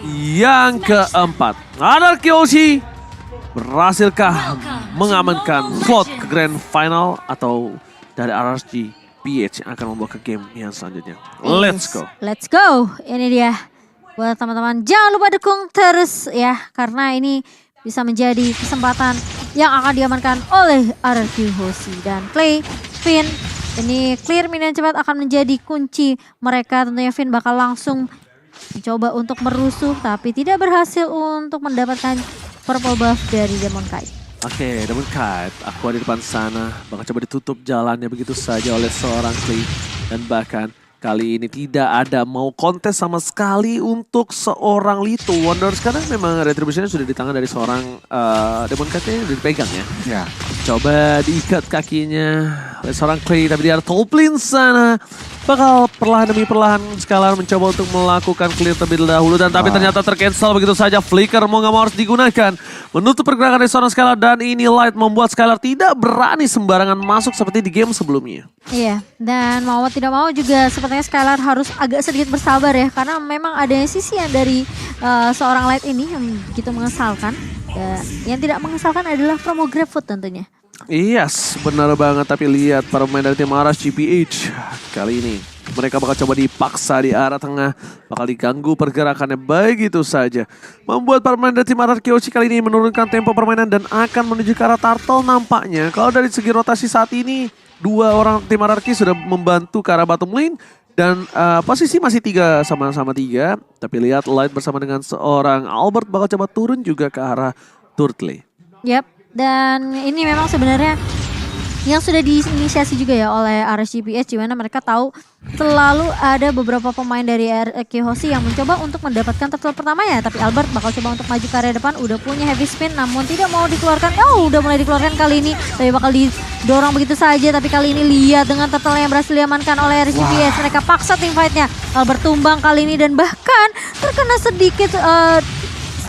yang keempat. Anarchy Oshi berhasilkah mengamankan slot ke Grand Final atau dari RRG PH yang akan membawa ke game yang selanjutnya. Let's go. Let's go. Ini dia. Buat teman-teman jangan lupa dukung terus ya. Karena ini bisa menjadi kesempatan yang akan diamankan oleh RRQ Hoshi dan Clay, Finn. Ini clear minion cepat akan menjadi kunci mereka. Tentunya Finn bakal langsung mencoba untuk merusuh tapi tidak berhasil untuk mendapatkan purple buff dari Demon Kite. Oke, Demon Kite, aku ada di depan sana. Bakal coba ditutup jalannya begitu saja oleh seorang Clay. Dan bahkan kali ini tidak ada mau kontes sama sekali untuk seorang Lito Wonders. Karena memang retributionnya sudah di tangan dari seorang Demon Kite yang dipegang ya. Ya. Coba diikat kakinya oleh seorang Clay, tapi dia ada top lane sana. Bakal perlahan demi perlahan Skylar mencoba untuk melakukan clear terlebih dahulu. Dan tapi ternyata tercancel begitu saja. Flicker mau gak mau harus digunakan. Menutup pergerakan dari seorang Skylar. Dan ini Light membuat Skylar tidak berani sembarangan masuk seperti di game sebelumnya. Iya, dan mau tidak mau juga sepertinya Skylar harus agak sedikit bersabar ya. Karena memang ada sisi yang dari seorang Light ini yang begitu mengesalkan. Dan yang tidak mengesalkan adalah promo GrabFood tentunya. Yes, benar banget. Tapi lihat para pemain dari tim RRG PH. Kali ini mereka bakal coba dipaksa di arah tengah. Bakal diganggu pergerakannya begitu saja. Membuat para pemain dari tim RRQ Hoshi kali ini menurunkan tempo permainan. Dan akan menuju ke arah turtle nampaknya. Kalau dari segi rotasi saat ini, dua orang tim RRQ sudah membantu ke arah bottom lane. Dan posisi masih 3 sama-sama 3. Tapi lihat Light bersama dengan seorang Albert bakal coba turun juga ke arah turtle. Yap, dan ini memang sebenarnya yang sudah diinisiasi juga ya oleh RSGPS, di mana mereka tahu selalu ada beberapa pemain dari RRQ Hoshi yang mencoba untuk mendapatkan turtle pertama ya. Tapi Albert bakal coba untuk maju ke area depan, udah punya heavy spin namun tidak mau dikeluarkan. Oh, udah mulai dikeluarkan kali ini, tapi bakal didorong begitu saja. Tapi kali ini lihat dengan turtle yang berhasil diamankan oleh RSGPS, mereka paksa team fightnya. Albert tumbang kali ini dan bahkan terkena sedikit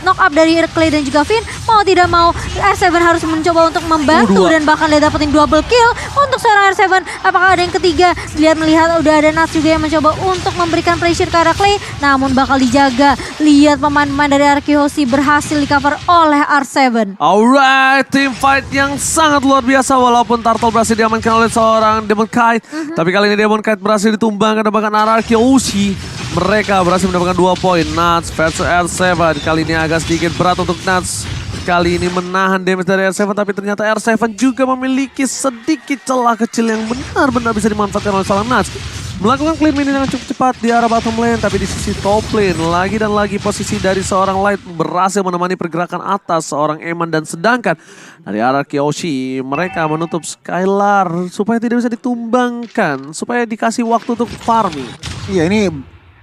knock up dari Clay dan juga Finn. Mau tidak mau R7 harus mencoba untuk membantu dan bahkan dia dapetin double kill untuk seorang R7. Apakah ada yang ketiga? Melihat udah ada Nats juga yang mencoba untuk memberikan pressure ke arah Clay, namun bakal dijaga. Lihat pemain-pemain dari RRQ Hoshi berhasil di cover oleh R7. Alright, team fight yang sangat luar biasa. Walaupun Turtle berhasil diamankan oleh seorang Demon Kite, tapi kali ini Demon Kite berhasil ditumbangkan dan bahkan RRQ Hoshi mereka berhasil mendapatkan 2 poin. Nats versus R7. Kali ini agak sedikit berat untuk Nats. Kali ini menahan damage dari R7. Tapi ternyata R7 juga memiliki sedikit celah kecil yang benar-benar bisa dimanfaatkan oleh seorang Nats. Melakukan clear minion yang cukup cepat di arah bottom lane. Tapi di sisi top lane lagi dan lagi posisi dari seorang Light berhasil menemani pergerakan atas seorang Eman. Dan sedangkan dari RRQ Hoshi mereka menutup Skylar supaya tidak bisa ditumbangkan. Supaya dikasih waktu untuk farming. Iya, ini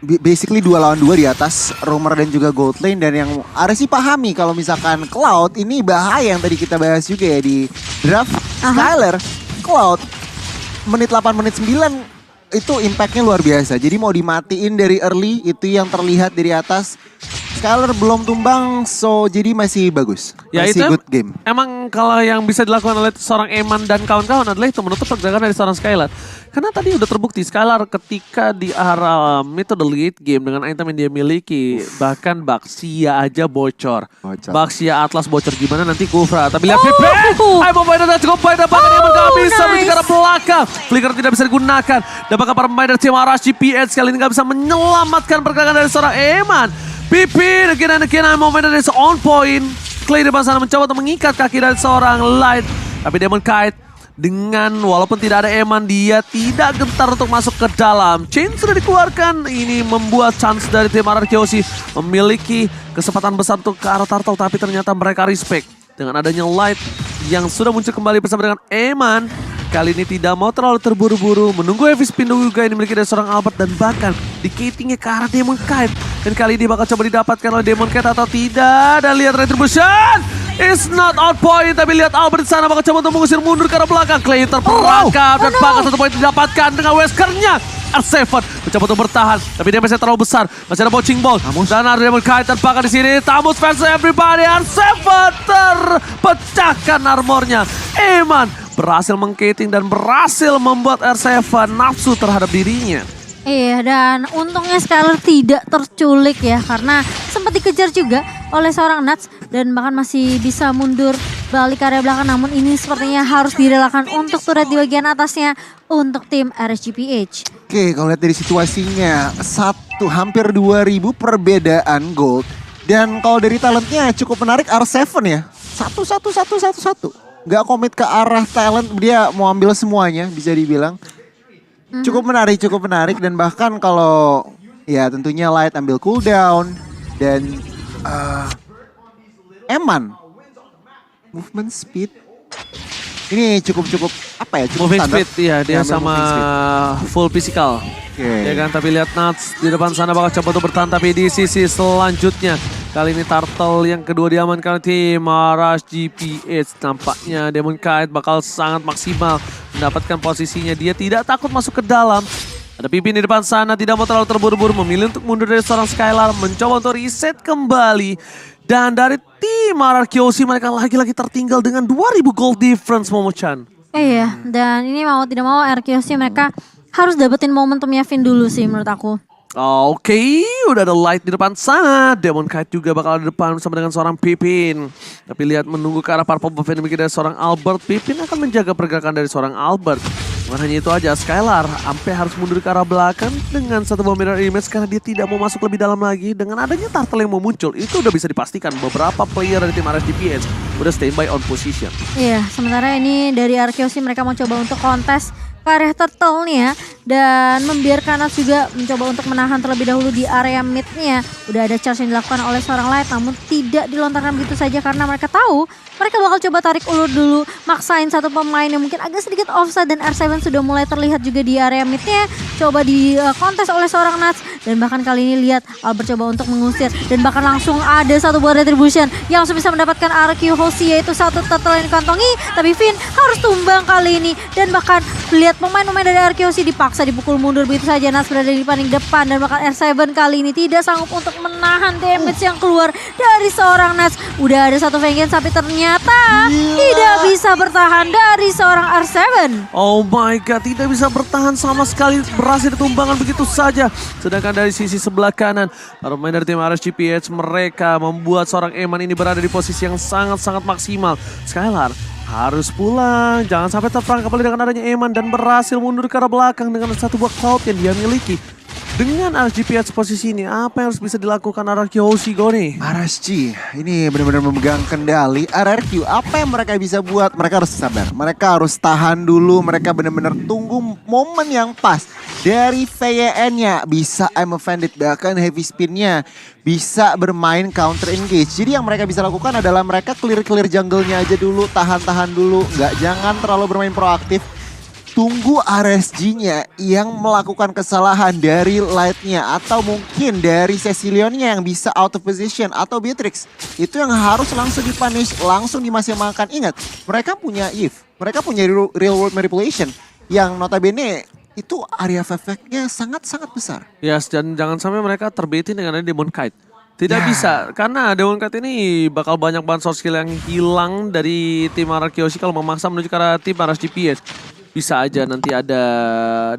basically 2 lawan 2 di atas Roamer dan juga Gold Lane. Dan yang harus sih pahami kalau misalkan Cloud ini bahaya yang tadi kita bahas juga ya di draft. Skylar, Cloud, menit 8, menit 9 itu impactnya luar biasa. Jadi mau dimatiin dari early itu yang terlihat dari atas. Skylar belum tumbang, so jadi masih bagus. Ya, masih itu good game. Emang kalau yang bisa dilakukan oleh seorang Eman dan kawan-kawan adalah itu menutup pergerakan dari seorang Skylar. Karena tadi udah terbukti Skylar ketika di arah metode late game dengan item yang dia miliki. Bahkan Baxia aja bocor. Baxia Atlas bocor gimana nanti Kufra. Tapi lihat Pipe. Ayo pemain dan cukup baik. Dan bahkan Eman gak bisa menuju ke arah belakang. Flicker tidak bisa digunakan. Dan bahkan para pemain dari tim RRG PH kali ini gak bisa menyelamatkan pergerakan dari seorang Eman. Pipi, again momentum is on point. Clay di depan sana mencoba untuk mengikat kaki dari seorang Light. Tapi Demon Kite dengan walaupun tidak ada Eman, dia tidak gentar untuk masuk ke dalam. Chain sudah dikeluarkan. Ini membuat chance dari tim RRQ Hoshi memiliki kesempatan besar untuk ke arah turtle. Tapi ternyata mereka respect dengan adanya Light yang sudah muncul kembali bersama dengan Eman. Kali ini tidak mau terlalu terburu-buru, menunggu heavy spin juga yang dimiliki dari seorang Albert. Dan bahkan dikatingnya ke arah Demon Kite. Dan kali ini bakal coba didapatkan oleh Demon Kite atau tidak. Dan lihat retribution is not on point. Tapi lihat Albert di sana bakal coba untuk mengusir mundur ke arah belakang. Clay terperangkap dan bahkan 1 poin didapatkan dengan Weskernya. R7 mencoba untuk bertahan, tapi damage-nya terlalu besar. Masih ada Bouncing Ball. Dan ada Demon Kite terbakar di sini. Tamus fans everybody. R7 terpecahkan armornya. Eman berhasil mengkating dan berhasil membuat R7 nafsu terhadap dirinya. Iya, dan untungnya Skylar tidak terculik ya, karena sempat sempat dikejar juga oleh seorang Nuts dan bahkan masih bisa mundur balik ke area belakang, namun ini sepertinya harus direlakan untuk turret di bagian atasnya untuk tim RSGPH. Oke, kalau lihat dari situasinya, hampir 2000 perbedaan gold. Dan kalau dari talentnya cukup menarik R7 ya. Satu. Gak komit ke arah talent, dia mau ambil semuanya bisa dibilang. Cukup menarik dan bahkan kalau ya tentunya Light ambil cooldown dan Eman movement speed ini cukup apa ya? Cukup Moving standar. speed, iya dia Ambil sama moving speed. full physical. Oke. Ya kan, tapi lihat Nuts di depan sana bakal coba untuk bertahan, tapi di sisi selanjutnya kali ini Turtle yang kedua diamankan tim RSGPH. Nampaknya Demon Knight bakal sangat maksimal mendapatkan posisinya. Dia tidak takut masuk ke dalam. Ada Pipin di depan sana, tidak mau terlalu terburu-buru, memilih untuk mundur dari seorang Skylar, mencoba untuk reset kembali. Dan dari tim RRQC mereka lagi-lagi tertinggal dengan 2000 gold difference, Momo-chan. Iya, dan ini mau tidak mau RQC mereka harus dapetin momentumnya Finn dulu sih menurut aku. Oke, udah ada Light di depan sana. Demon Knight juga bakal ada depan bersama dengan seorang Pipin. Tapi lihat menunggu ke arah Purple Buff Enemy dari seorang Albert. Pipin akan menjaga pergerakan dari seorang Albert. Bukan hanya itu aja, Skylar sampai harus mundur ke arah belakang dengan satu bomb mirror image karena dia tidak mau masuk lebih dalam lagi. Dengan adanya Turtle yang mau muncul, itu udah bisa dipastikan beberapa player dari tim RSGPH udah standby on position. Iya, sementara ini dari RQC mereka mau coba untuk kontes ke area turtle nih ya. Dan membiarkan Nuts juga mencoba untuk menahan terlebih dahulu di area mid-nya. Udah ada charge yang dilakukan oleh seorang Light namun tidak dilontarkan begitu saja karena mereka tahu mereka bakal coba tarik ulur dulu, maksain satu pemain yang mungkin agak sedikit offside dan R7 sudah mulai terlihat juga di area mid-nya. Coba di kontes oleh seorang Nuts dan bahkan kali ini lihat Albert coba untuk mengusir dan bahkan langsung ada satu buah retribution yang langsung bisa mendapatkan RQ Hoshi yaitu satu turtle yang dikantongi, tapi Finn harus tumbang kali ini dan bahkan lihat pemain-pemain dari RQ Hoshi dipaksa dipukul mundur begitu saja. Nuts berada di paling depan dan bahkan R7 kali ini tidak sanggup untuk menahan damage yang keluar dari seorang Nuts. Udah ada satu vengeance tapi ternyata tidak bisa bertahan dari seorang R7. Oh my god, tidak bisa bertahan sama sekali, berhasil ditumbangkan begitu saja. Sedangkan dari sisi sebelah kanan, para pemain dari tim RSGPH mereka membuat seorang Eman ini berada di posisi yang sangat-sangat maksimal. Skylar harus pulang, jangan sampai terperangkap dengan adanya Eman dan berhasil mundur ke arah belakang dengan satu buah cloud yang dia miliki. Dengan RSGPH posisi ini, apa yang harus bisa dilakukan RRQ Hoshi nih? RSG ini benar-benar memegang kendali. RRQ apa yang mereka bisa buat? Mereka harus sabar, mereka harus tahan dulu. Mereka benar-benar tunggu momen yang pas. Dari VYN-nya bisa I'm Offended, bahkan Heavy Spin-nya bisa bermain counter engage. Jadi yang mereka bisa lakukan adalah mereka clear jungle-nya aja dulu, tahan dulu, jangan terlalu bermain proaktif. Tunggu RSG-nya yang melakukan kesalahan dari Light-nya atau mungkin dari Cecilionnya yang bisa out of position atau Beatrix. Itu yang harus langsung dipunish, langsung dimaksimalkan. Ingat, mereka punya Eve, mereka punya real world manipulation yang notabene itu area efeknya sangat-sangat besar. Yes, dan jangan sampai mereka terbetin dengan Demon Knight. Tidak bisa, karena Demon Knight ini bakal banyak banget source skill yang hilang dari tim RRQ Hoshi kalau memaksa menuju ke arah tim RSGPH. Bisa aja nanti ada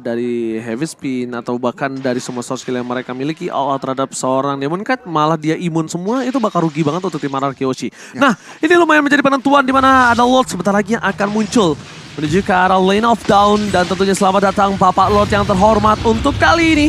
dari Heavy Spin atau bahkan dari semua source skill yang mereka miliki all out terhadap seorang Demon Knight, malah dia imun semua, itu bakal rugi banget untuk tim RRQ Hoshi. Nah, ini lumayan menjadi penentuan di mana ada Lord sebentar lagi yang akan muncul menuju ke arah Lane of Dawn, dan tentunya selamat datang Bapak Lord yang terhormat untuk kali ini.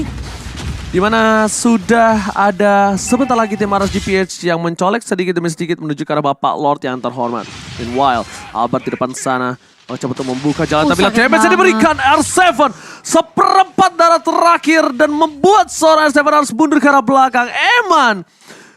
Dimana sudah ada sebentar lagi tim RSGPH yang mencolek sedikit demi sedikit menuju ke arah Bapak Lord yang terhormat. Meanwhile, Albert di depan sana coba untuk membuka jalan, tapi lihat damage yang diberikan R7. Seperempat darah terakhir dan membuat seorang R7 harus mundur ke arah belakang. Eman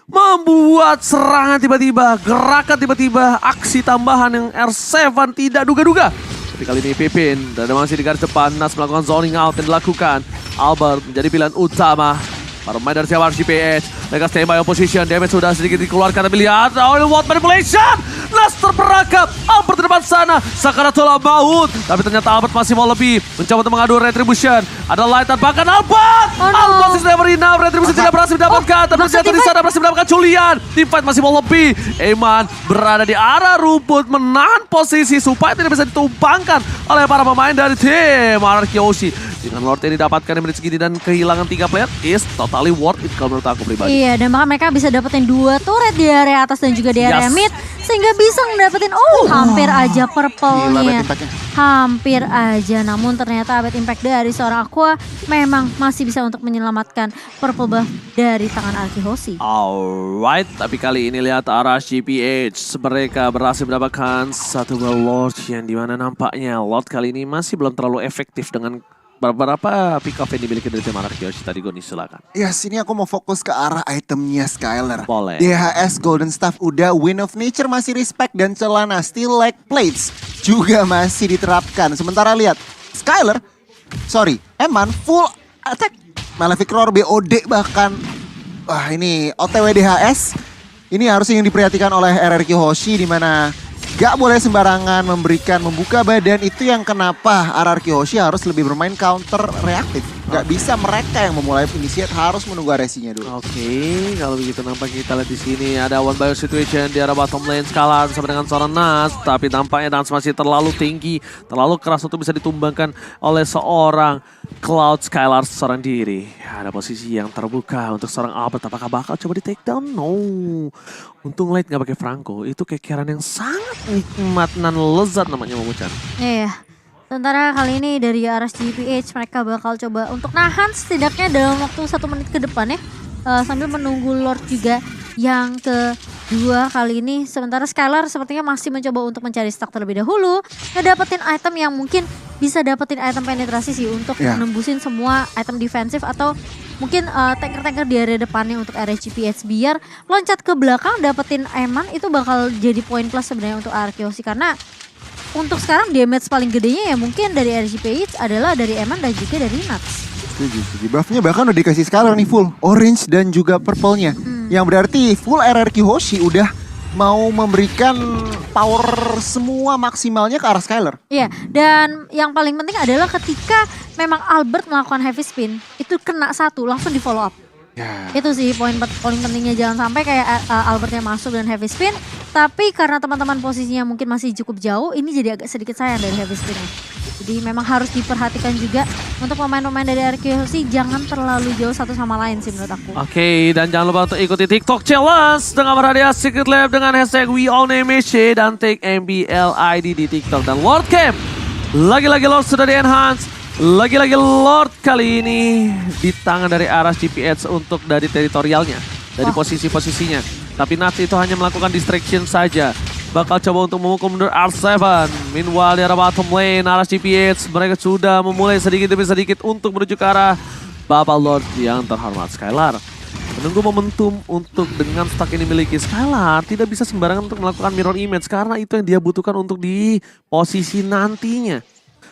membuat serangan tiba-tiba, gerakan tiba-tiba, aksi tambahan yang R7 tidak duga-duga. Tapi kali ini Pipin dan masih di garis depan. Nuts melakukan zoning out yang dilakukan. Albert menjadi pilihan utama para pemain dari RSGPH. Mereka stay by opposition. Damage sudah sedikit dikeluarkan, tapi lihat Oil World Manipulation. Nuts terperangkap. Albert di depan sana, Sakaratul Maut. Tapi ternyata Albert masih mau lebih, mencoba untuk mengadu Retribution. Ada Light dan bahkan Albert. Albert is never enough. Retribution tidak berhasil didapatkan. Tapi jatuh di sana berhasil mendapatkan Julian. Teamfight masih mau lebih. Eman berada di arah rumput, menahan posisi supaya tidak bisa ditumbangkan oleh para pemain dari tim RRQ Hoshi. Dengan Lord yang didapatkan di menit segini dan kehilangan 3 player is totally worth it kalau menurut aku pribadi. Iya, dan bahkan mereka bisa dapetin 2 turret di area atas dan juga di area Yes. mid. Sehingga bisa ngedapetin, hampir aja Gila purple-nya. bet impactnya. Hampir aja, namun ternyata bad impact dari seorang Aqua memang masih bisa untuk menyelamatkan purple buff dari tangan Arkihoshi. Alright, tapi kali ini lihat arah GPH. Mereka berhasil mendapatkan satu buah Lord yang dimana nampaknya Lord kali ini masih belum terlalu efektif dengan beberapa pick off yang dimiliki dari tim Arkihoshi tadi. Goni, silakan. Yes, ini aku mau fokus ke arah itemnya Skylar. Boleh. DHS Golden Staff udah, Wind of Nature masih respect, dan celana Steel Leg Plates juga masih diterapkan. Sementara lihat, Skylar, Eman full attack. Malefic Roar, BOD bahkan. Wah, ini OTW DHS. Ini harusnya yang diperhatikan oleh RRQ Hoshi, di mana gak boleh sembarangan membuka badan. Itu yang kenapa RRQ Hoshi harus lebih bermain counter reaktif. Gak bisa mereka yang memulai initiate, harus menunggu aresinya dulu. Oke, kalau begitu nampak kita lihat di sini ada one by situation di arah bottom lane Skylar bersama dengan seorang Nas, tapi tampaknya Nas masih terlalu tinggi, terlalu keras untuk bisa ditumbangkan oleh seorang Cloud Skylar seorang diri. Ada posisi yang terbuka untuk seorang Albert, apakah bakal coba di take down? No. Untung Light nggak pakai Franco, itu kekiran yang sangat nikmat dan lezat namanya Momo-chan. Iya. Sementara kali ini dari arah GPH mereka bakal coba untuk nahan setidaknya dalam waktu 1 menit ke depan ya. Sambil menunggu Lord juga yang kedua kali ini. Sementara Skylar sepertinya masih mencoba untuk mencari stack terlebih dahulu. Ngedapetin item yang mungkin bisa dapetin item penetrasi sih untuk nembusin semua item defensif atau mungkin tanker-tanker di area depannya untuk area GPH biar loncat ke belakang dapetin Eman itu bakal jadi poin plus sebenarnya untuk Arkihoshi karena untuk sekarang damage paling gedenya ya mungkin dari RGPH adalah dari Eman dan juga dari Nuts. Setuju. Buffnya bahkan udah dikasih Skylar nih full. Orange dan juga purple-nya. Yang berarti full RRQ Hoshi udah mau memberikan power semua maksimalnya ke arah Skylar. Iya, dan yang paling penting adalah ketika memang Albert melakukan heavy spin, itu kena 1 langsung di follow up. Ya. Itu sih poin pentingnya, jangan sampai kayak Albertnya masuk dan heavy spin. Tapi karena teman-teman posisinya mungkin masih cukup jauh, ini jadi agak sedikit sayang dari heavy spinnya. Jadi memang harus diperhatikan juga untuk pemain-pemain dari Arkihoshi jangan terlalu jauh satu sama lain sih menurut aku. Oke, dan jangan lupa untuk ikuti TikTok Challenge dengan berhadiah Secret Lab dengan hashtag WeOwnMSC dan take MBLID di TikTok. Dan Lord Camp, lagi-lagi Lord sudah di-enhance. Lagi-lagi Lord kali ini di tangan dari arah GPH untuk dari teritorialnya, dari posisi-posisinya. Tapi Nuts itu hanya melakukan distraction saja. Bakal coba untuk memukul mundur R7. Meanwhile di arah bottom lane, arah GPH mereka sudah memulai sedikit demi sedikit untuk menuju ke arah Bapak Lord yang terhormat Skylar. Menunggu momentum untuk dengan stack yang dimiliki Skylar tidak bisa sembarangan untuk melakukan mirror image karena itu yang dia butuhkan untuk di posisi nantinya.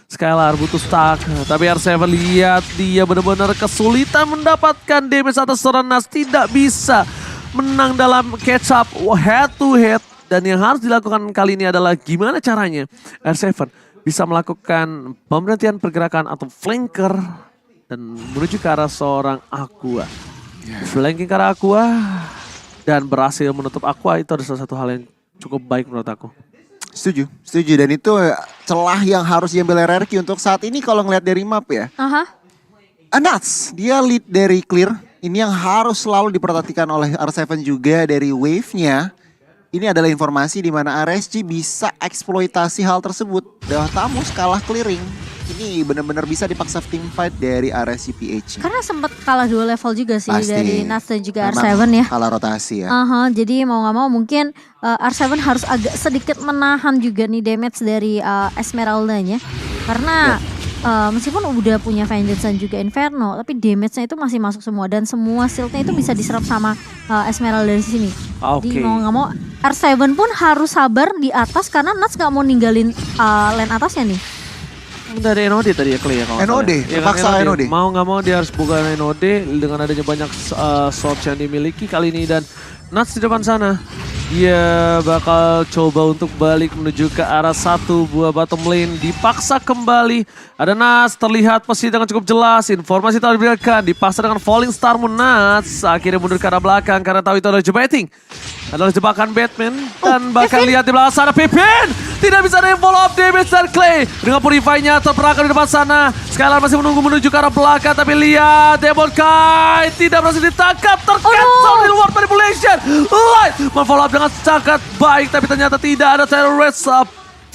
Skylar butuh stack, tapi R7 lihat dia benar-benar kesulitan mendapatkan damage atas seorang Nas, tidak bisa menang dalam catch up head to head. Dan yang harus dilakukan kali ini adalah gimana caranya R7 bisa melakukan pemberhentian pergerakan atau flanker dan menuju ke arah seorang Aqua. Flanking ke arah Aqua dan berhasil menutup Aqua itu adalah salah satu hal yang cukup baik menurut aku. Setuju. Dan itu celah yang harus diambil RRQ untuk saat ini kalau ngeliat dari map ya. Nuts, dia lead dari clear. Ini yang harus selalu diperhatikan oleh R7 juga dari wave-nya. Ini adalah informasi di mana RSG bisa eksploitasi hal tersebut. Tamus kalah clearing. Ini benar-benar bisa dipaksa team fight dari RSGPH. Karena sempat kalah 2 level juga sih. Pasti. Dari Nuts dan juga Memang R7 ya. kalah rotasi ya. Jadi mau gak mau mungkin R7 harus agak sedikit menahan juga nih damage dari Esmeralda-nya. Karena meskipun udah punya Vengeance dan juga Inferno, tapi damage-nya itu masih masuk semua. Dan semua shield-nya itu bisa diserap sama Esmeralda dari sini. Jadi mau gak mau R7 pun harus sabar di atas karena Nuts gak mau ninggalin lane atasnya nih. Dari NOD tadi ya Clay ya kalau NOD, ya, terpaksa NOD. Mau nggak mau dia harus buka NOD dengan adanya banyak swords yang dimiliki kali ini. Dan Nuts di depan sana, dia bakal coba untuk balik menuju ke arah satu buah bottom lane. Dipaksa kembali, ada Nuts terlihat posisi dengan cukup jelas. Informasi telah diberikan, dipaksa dengan Falling Star Moon. Nuts akhirnya mundur ke arah belakang karena tahu itu adalah jebaiting adalah jebakan Batman. Dan bahkan lihat di belakang sana Pipin. Tidak bisa ada yang follow up damage dari Clay. Dengan Purify-nya terperangkap di depan sana. Skylar masih menunggu menuju ke arah belakang. Tapi lihat Demon Kai tidak berhasil ditangkap. Tercancel di luar manipulation. Light men-follow up dengan sangat baik. Tapi ternyata tidak ada terrorist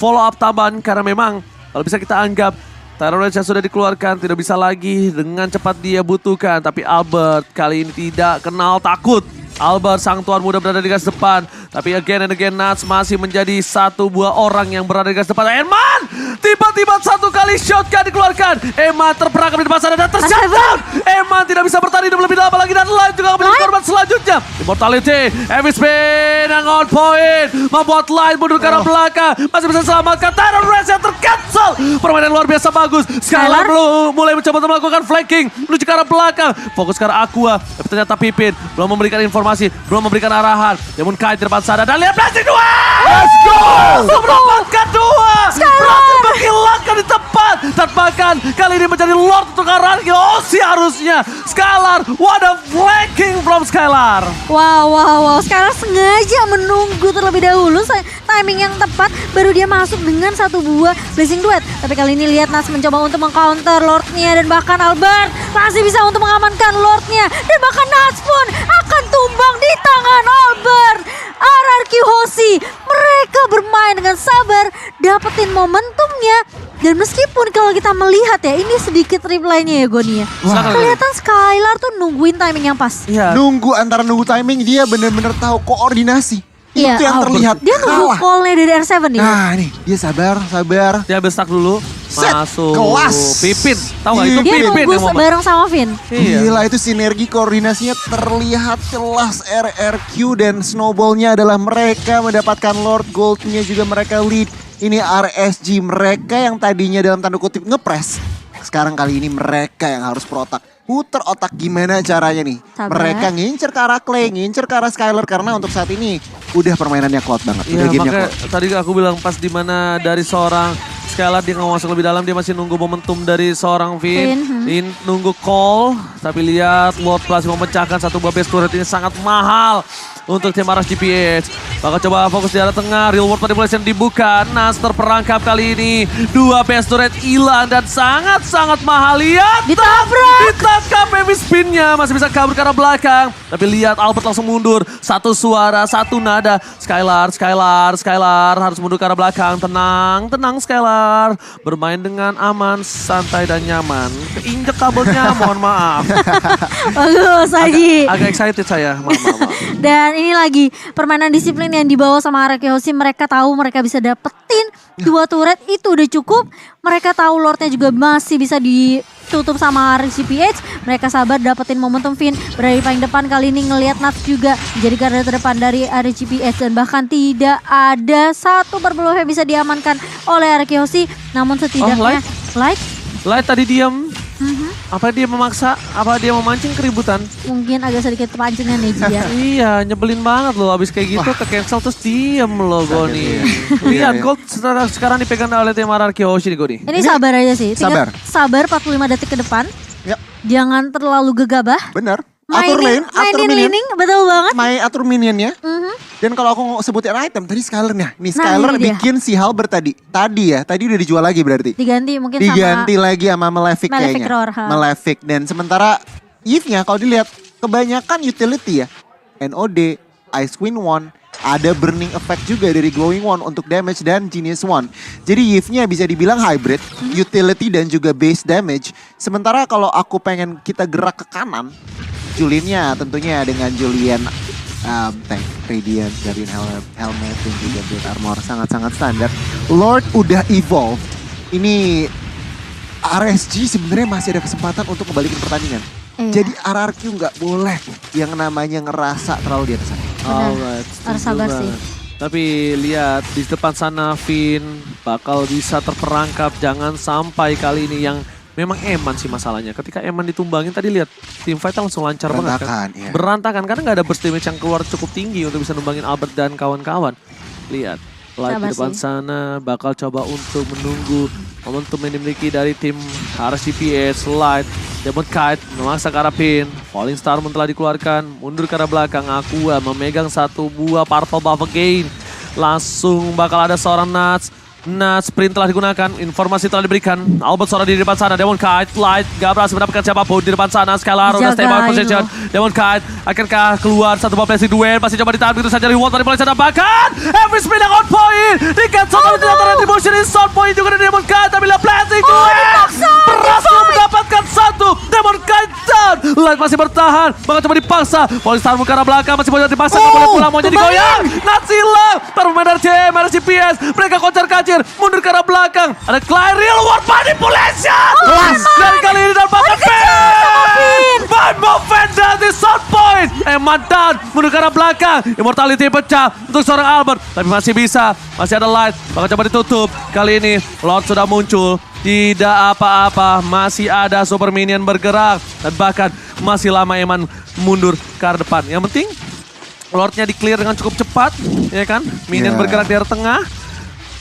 follow up tambahan. Karena memang kalau bisa kita anggap terrorist yang sudah dikeluarkan tidak bisa lagi dengan cepat dia butuhkan. Tapi Albert kali ini tidak kenal takut. Albert sang tuan muda berada di garis depan. Tapi again and again Nats masih menjadi satu buah orang yang berada di garis depan. Eman! Tiba-tiba satu kali shotgun dikeluarkan. Eman terperangkap di depan sana dan tershutdown. Eman tidak bisa bertahan hidup lebih lama lagi. Dan Light juga menjadi korban selanjutnya. Immortality, Heavy Spin yang on point. Membuat Light mundur ke arah belakang. Masih bisa selamatkan. Terrorist yang tercancel. Permainan luar biasa bagus. Skylar mulai mencoba untuk melakukan flanking. Menuju ke arah belakang. Fokus ke arah Aqua. Tapi ternyata Pipin belum memberikan informasi. Belum memberikan arahan. Namun Kai di depan sana. Dan lihat blessing 2. Let's go! Mendapatkan 2. Berhasil menghilangkan di tempat. Dan bahkan kali ini menjadi Lord untuk Aranki. Oh harusnya. Skylar. What a flanking from Skylar. Wow. Skylar sengaja menunggu terlebih dahulu. Timing yang tepat. Baru dia masuk dengan satu buah blessing duet. Tapi kali ini lihat Nas mencoba untuk mengcounter Lordnya. Dan bahkan Albert masih bisa untuk mengamankan Lordnya. Dan bahkan Nas pun akan tumbang di tangan Albert. RRQ Hoshi. Mereka bermain dengan sabar. Dapetin momentumnya. Dan meskipun kalau kita melihat ya, ini sedikit reply-nya ya Goni ya. Kelihatan Skylar tuh nungguin timing yang pas. Iya. Nunggu timing, dia benar-benar tahu koordinasi. Iya, Itu yang terlihat. Dia nunggu call-nya dari R7 nih. Nah nih, dia sabar. Dia bestak dulu. Set, Masuk. kelas. Pipin. Tahu gak itu Dia Pipin nunggu yang mau bareng sama Vin. Iya. Gila itu sinergi koordinasinya terlihat jelas. RRQ dan Snowball-nya adalah mereka mendapatkan Lord Gold-nya juga mereka lead. Ini RSG mereka yang tadinya dalam tanda kutip ngepres. Sekarang kali ini mereka yang harus protak. Puter otak gimana caranya nih. Sabar. Mereka ngincer ke arah Clay, ngincer ke arah Skylar. Karena untuk saat ini udah permainannya Cloud banget. Iya Udah gamenya makanya Cloud. tadi aku bilang pas di mana dari seorang Skylar dia nggak masuk lebih dalam, dia masih nunggu momentum dari seorang Vin. Vin nunggu call, tapi lihat Lord Plus memecahkan satu buah base turret ini sangat mahal untuk tim Aras GPH. Bakal coba fokus di arah tengah, real world manipulation dibuka. Nas terperangkap kali ini, dua base turret hilang dan sangat-sangat mahal. Lihat, ditangkap heavy spinnya, masih bisa kabur ke arah belakang. Tapi lihat Albert langsung mundur, satu suara, satu nada. Skylar harus mundur ke arah belakang. Tenang Skylar. Bermain dengan aman, santai dan nyaman. Keinjek kabelnya, mohon maaf. Bagus Haji. Agak excited saya, maaf. Dan ini lagi permainan disiplin yang dibawa sama RRQ Hoshi. Mereka tahu mereka bisa dapetin dua turret itu udah cukup. Mereka tahu Lordnya juga masih bisa ditutup sama RCPH. Mereka sabar dapetin momentum. Vin berada di paling depan kali ini ngelihat Nats juga jadi garda terdepan dari RCPH. Dan bahkan tidak ada satu berbelum yang bisa diamankan oleh RRQ Hoshi. Namun setidaknya Light tadi diam. Apa dia memaksa? Apa dia memancing keributan? Mungkin agak sedikit kepancingan nih Ji ya. Iya, nyebelin banget loh. Abis kayak gitu ke cancel terus diem loh Goni. Lihat Gold sekarang dipegang oleh tim RRQ Hoshi nih Goni. Ini sabar aja sih. Sabar. 45 detik ke depan. Yap. Jangan terlalu gegabah. Benar. Atur lane, atur minion. Laning, betul banget. Atur minionnya. Dan kalau aku sebutin item tadi Skylar-nya. Nih Nah, Skylar ini dia. bikin si Halberd tadi. Tadi udah dijual lagi berarti. Diganti mungkin Diganti sama lagi sama Malefic kayaknya. Roar, ha. Malefic. Dan sementara Eve-nya kalau dilihat kebanyakan utility ya. NOD, Ice Queen One, ada Burning Effect juga dari Glowing One untuk damage dan Genius One. Jadi Eve-nya bisa dibilang hybrid, utility dan juga base damage. Sementara kalau aku pengen kita gerak ke kanan, Julian-nya tentunya dengan Julian tank, Radiant, Guardian Helmet, dan juga Blade Armor sangat-sangat standar. Lord udah evolved. Ini RSG sebenarnya masih ada kesempatan untuk kembalikan pertandingan. Jadi RRQ nggak boleh yang namanya ngerasa terlalu di atas sana. Alright, harus sabar sih. Tapi lihat di depan sana Vin bakal bisa terperangkap. Jangan sampai kali ini yang memang Eman sih masalahnya. Ketika Eman ditumbangin tadi lihat tim fight langsung lancar banget kan. Iya. Berantakan karena nggak ada burst damage yang keluar cukup tinggi untuk bisa numbangin Albert dan kawan-kawan. Lihat Light di Sabar depan sih. sana bakal coba untuk menunggu momentum yang dimiliki dari tim RCPS. Light, Demon Kite memaksa ke arah pin. Falling Star pun telah dikeluarkan, mundur ke arah belakang. Aqua memegang satu buah purple buff again. Langsung bakal ada seorang Nuts. Sprint telah digunakan, informasi telah diberikan. Albert seorang di depan sana, Demon Kite, Light gak berhasil mendapatkan siapapun di depan sana. Skylar udah stay by position. Demon Kite akankah keluar satu ball placing duel, masih coba ditahan begitu saja reward dari Malaysia. Bahkan every spin yang on point di cancel tapi tidak retribution di sound point juga dari Demon Kite. Tapi placing duel berhasil mendapatkan satu. Demon Kite down, Light masih bertahan, bakal coba dipaksa. Falling Star ke arah belakang, masih boleh dipaksa, gak boleh pulang, mau jadi goyang. Nuts hilang, pemain dari CM, RCPS, mereka kocar-kacir, mundur ke arah belakang. Ada Clyde real world manipulation. Dan kali ini dapatkan pin. Van Movenda di sound point. Mantan mundur ke arah belakang. Immortality pecah untuk seorang Albert. Tapi masih bisa, masih ada Light. Bakal coba ditutup. Kali ini Lord sudah muncul. Tidak apa-apa, masih ada super minion bergerak. Dan bahkan masih lama Eman mundur ke arah depan. Yang penting Lordnya di clear dengan cukup cepat, ya kan? Minion bergerak di arah tengah.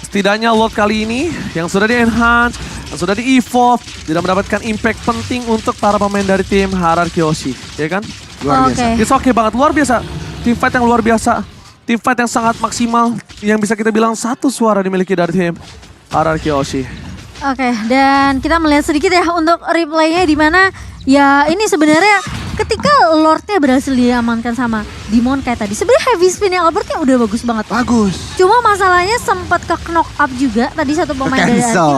Setidaknya Lord kali ini yang sudah di-enhance, yang sudah di-evolve, tidak mendapatkan impact penting untuk para pemain dari tim Hierarchy Hoshi, ya kan? Luar biasa. Oke. It's okay banget, luar biasa. Team fight yang luar biasa. Team fight yang sangat maksimal, yang bisa kita bilang satu suara dimiliki dari tim Hierarchy Hoshi. Oke, dan kita melihat sedikit ya untuk replaynya di mana ya ini sebenarnya ketika Lordnya berhasil diamankan sama Demon kayak tadi. Sebenarnya heavy spin yang Albertnya udah bagus banget. Bagus. Cuma masalahnya sempat ke knock up juga tadi satu pemain dari Cancel.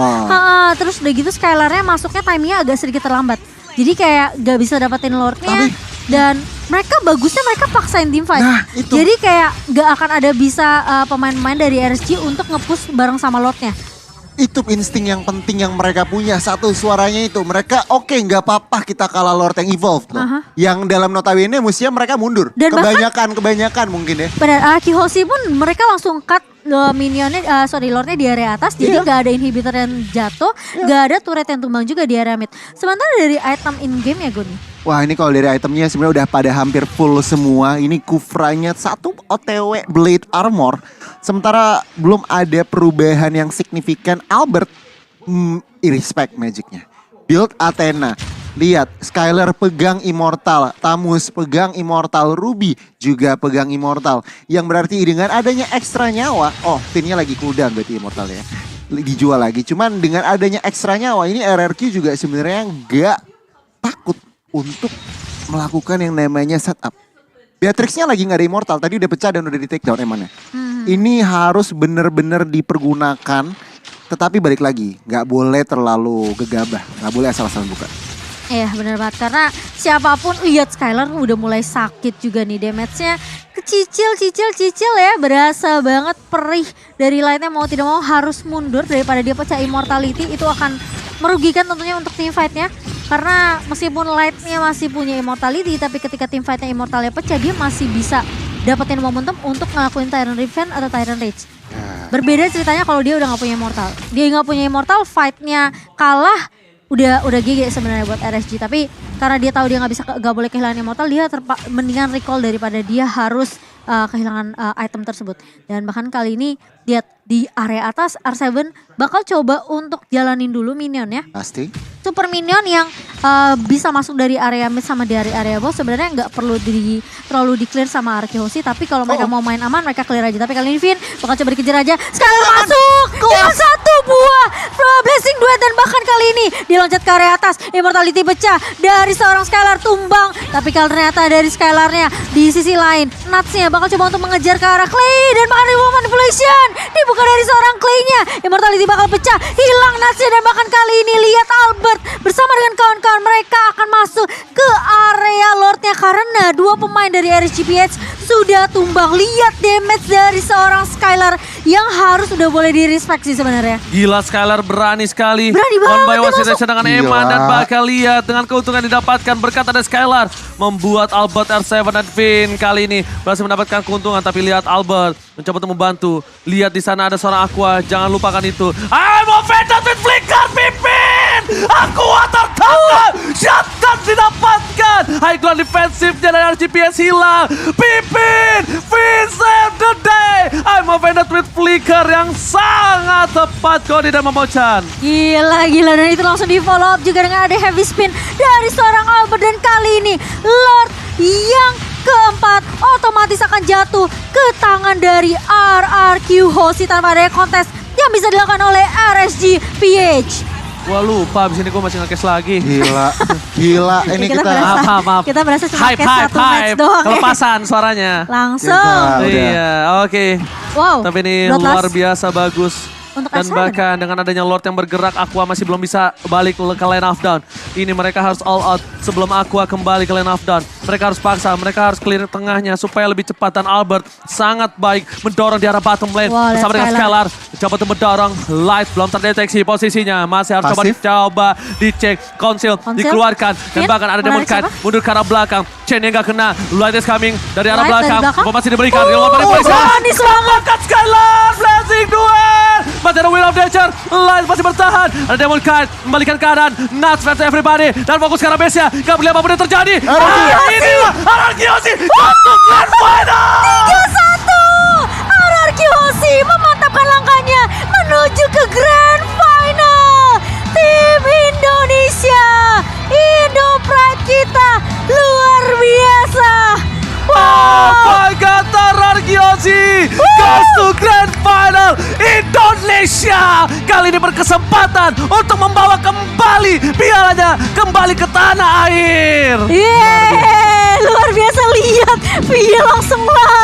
Terus udah gitu Skylarnya masuknya timingnya agak sedikit terlambat. Jadi kayak gak bisa dapetin Lordnya. Dan mereka bagusnya mereka paksain team fight. Nah, itu. Jadi kayak gak akan ada bisa pemain-pemain dari RSG untuk nge-push bareng sama Lordnya. Itu insting yang penting yang mereka punya. Satu suaranya itu. Mereka oke nggak apa-apa kita kalah Lord yang evolved loh. Yang dalam notabene mestinya mereka mundur. Dan kebanyakan mungkin ya. Pada Kihoshi pun mereka langsung cut minionnya, Lordnya di area atas. Jadi nggak ada inhibitor yang jatuh. Nggak ada turret yang tumbang juga di area mid. Sementara dari item in-game ya Gun. Wah ini kalau dari itemnya sebenarnya udah pada hampir full semua. Ini Kufranya satu OTW Blade Armor. Sementara belum ada perubahan yang signifikan. Albert irrespect magicnya. Build Athena. Lihat Skylar pegang Immortal. Tamus pegang Immortal. Ruby juga pegang Immortal. Yang berarti dengan adanya ekstra nyawa. Oh pinnya lagi cooldown berarti Immortal ya. Dijual lagi. Cuman dengan adanya ekstra nyawa. Ini RRQ juga sebenarnya nggak takut untuk melakukan yang namanya setup. Beatrixnya lagi nggak ada Immortal, tadi udah pecah dan udah di take down Emannya. Ini harus bener-bener dipergunakan, tetapi balik lagi, nggak boleh terlalu gegabah, nggak boleh asal-asalan buka. Iya benar banget karena siapapun lihat Skylar udah mulai sakit juga nih damage-nya kecicil ya, berasa banget perih dari Lightnya mau tidak mau harus mundur daripada dia pecah Immortality. Itu akan merugikan tentunya untuk team fight-nya karena meskipun Lightnya masih punya Immortality tapi ketika team fight-nya Immortalnya pecah dia masih bisa dapetin momentum untuk ngelakuin Tyrant Revenge atau Tyrant Rage. Berbeda ceritanya kalau dia udah gak punya Immortal. Dia gak punya Immortal, fight-nya kalah udah GG sebenarnya buat RSG, tapi karena dia tahu dia nggak boleh kehilangan Immortal, dia mendingan recall daripada dia harus kehilangan item tersebut. Dan bahkan kali ini lihat di area atas R7 bakal coba untuk jalanin dulu minion ya. Pasti. Super minion yang bisa masuk dari area mid sama dari area boss sebenarnya nggak perlu terlalu di clear sama Arkehoshi, tapi kalau mereka mau main aman mereka clear aja. Tapi kali ini Vin bakal coba dikejar aja. Skylar masuk dengan satu buah blessing duet dan bahkan kali ini diloncat ke area atas. Immortality pecah dari seorang Skylar tumbang, tapi kalau ternyata dari Skylarnya di sisi lain Nutsnya bakal coba untuk mengejar ke arah Clay dan bahkan remote manipulation dibuka dari seorang Clay-nya. Immortality bakal pecah, hilang Nutsnya dan bahkan kali ini lihat Albert bersama dengan kawan-kawan mereka akan masuk ke area Lordnya karena dua pemain dari RSGPH sudah tumbang. Lihat damage dari seorang Skylar yang harus udah boleh di-respect sih sebenarnya. Gila Skylar berani sekali. Berani banget On by one dia situation dengan Gila. Eman dan bakal lihat dengan keuntungan didapatkan berkat ada Skylar membuat Albert R7 dan Vin kali ini berhasil mendapatkan keuntungan, tapi lihat Albert mencoba untuk membantu. Lihat di sana ada seorang Aqua, jangan lupakan itu. I'm offended with flicker Pipin! Aqua tertangkap, shotgun didapatkan. High ground defensifnya dari RGPS hilang. Pipin, Vin save the day. I'm offended with flicker. flicker yang sangat tepat Cody dan Momo-chan. Gila, dan itu langsung di follow up juga dengan ada heavy spin dari seorang Albert. Dan kali ini Lord yang keempat otomatis akan jatuh ke tangan dari RRQ Hoshi tanpa ada kontes yang bisa dilakukan oleh RSG PH. Wah lupa, abis ini gue masih nge-cash lagi. Gila. Ini kita Maaf. Kita berasa cuma Hype, kayak satu match doang ya. Kelepasan suaranya. Langsung. Udah. Iya, oke. Wow. Tapi ini Bloodlust luar biasa bagus. untuk Dan S7. bahkan dengan adanya Lord yang bergerak, Aqua masih belum bisa balik ke lane of down. Ini mereka harus all out sebelum Aqua kembali ke lane of down. Mereka harus paksa, mereka harus clear tengahnya supaya lebih cepat. Dan Albert sangat baik mendorong di arah bottom lane. Wah, Bersama dengan Skylar. Skylar. Coba untuk mendorong. Light belum terdeteksi posisinya. Masih harus Pasif. coba dicek. Conceal dikeluarkan. Dan Fit. bahkan ada Demon Menarik Kite siapa? mundur ke arah belakang. Chain yang gak kena. Light is coming dari arah Light dari belakang. belakang. Masih diberikan. Polisi. manis banget. Angkat Skylar, blazing duel. Masih ada Will of Nature, Light masih bertahan. Ada Demon Kite, kembalikan keadaan. Nuts versus everybody. Dan fokus ke arah base-nya. Gak boleh apapun yang terjadi. Inilah RRQ Hoshi untuk Grand Final. 3-1. RRQ Hoshi memantapkan langkahnya menuju ke Grand Final. Tim Indonesia, Indo Pride kita luar biasa. Apa kata RRQ Hoshi goes to Grand Final Indonesia. Kali ini berkesempatan untuk membawa kembali pialanya kembali ke tanah air.